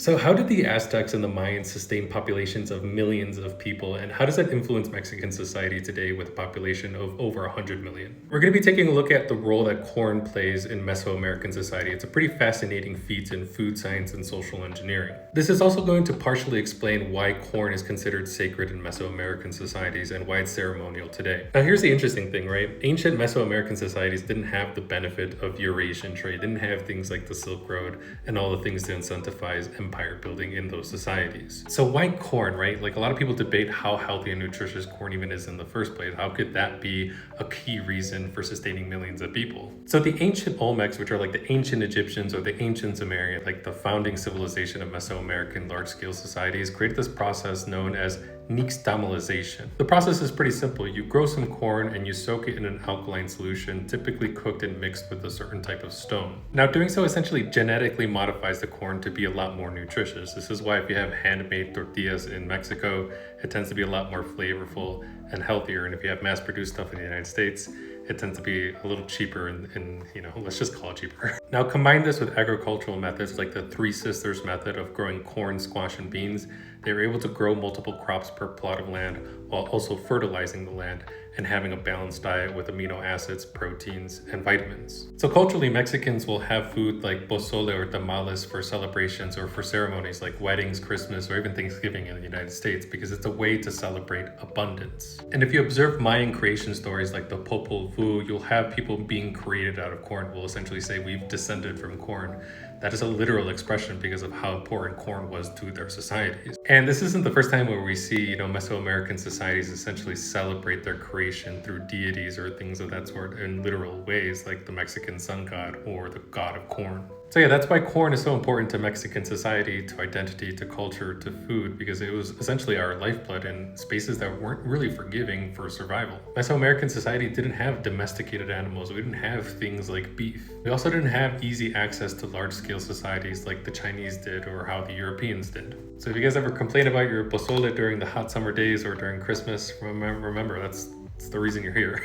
So, how did the Aztecs and the Mayans sustain populations of millions of people, and how does that influence Mexican society today with a population of over 100 million? We're going to be taking a look at the role that corn plays in Mesoamerican society. It's a pretty fascinating feat in food science and social engineering. This is also going to partially explain why corn is considered sacred in Mesoamerican societies and why it's ceremonial today. Now, here's the interesting thing, right? Ancient Mesoamerican societies didn't have the benefit of Eurasian trade, didn't have things like the Silk Road and all the things to incentivize empire building in those societies. So why corn, right? Like a lot of people debate how healthy and nutritious corn even is in the first place. How could that be a key reason for sustaining millions of people? So the ancient Olmecs, which are like the ancient Egyptians or the ancient Sumerian, like the founding civilization of Mesoamerican large-scale societies, created this process known as nixtamalization. The process is pretty simple. You grow some corn and you soak it in an alkaline solution, typically cooked and mixed with a certain type of stone. Now, doing so essentially genetically modifies the corn to be a lot more nutritious. This is why if you have handmade tortillas in Mexico, it tends to be a lot more flavorful and healthier. And if you have mass-produced stuff in the United States, it tends to be a little cheaper and let's just call it cheaper. Now combine this with agricultural methods like the Three Sisters method of growing corn, squash, and beans. They were able to grow multiple crops per plot of land while also fertilizing the land and having a balanced diet with amino acids, proteins, and vitamins. So culturally, Mexicans will have food like pozole or tamales for celebrations or for ceremonies like weddings, Christmas, or even Thanksgiving in the United States because it's a way to celebrate abundance. And if you observe Mayan creation stories like the Popol Vuh, you'll have people being created out of corn will essentially say we've descended from corn. That is a literal expression because of how important corn was to their societies. And this isn't the first time where we see, Mesoamerican societies essentially celebrate their creation through deities or things of that sort in literal ways, like the Mexican sun god or the god of corn. So yeah, that's why corn is so important to Mexican society, to identity, to culture, to food, because it was essentially our lifeblood in spaces that weren't really forgiving for survival. Mesoamerican society didn't have domesticated animals. We didn't have things like beef. We also didn't have easy access to large-scale societies like the Chinese did or how the Europeans did. So if you guys ever complain about your pozole during the hot summer days or during Christmas, remember that's the reason you're here.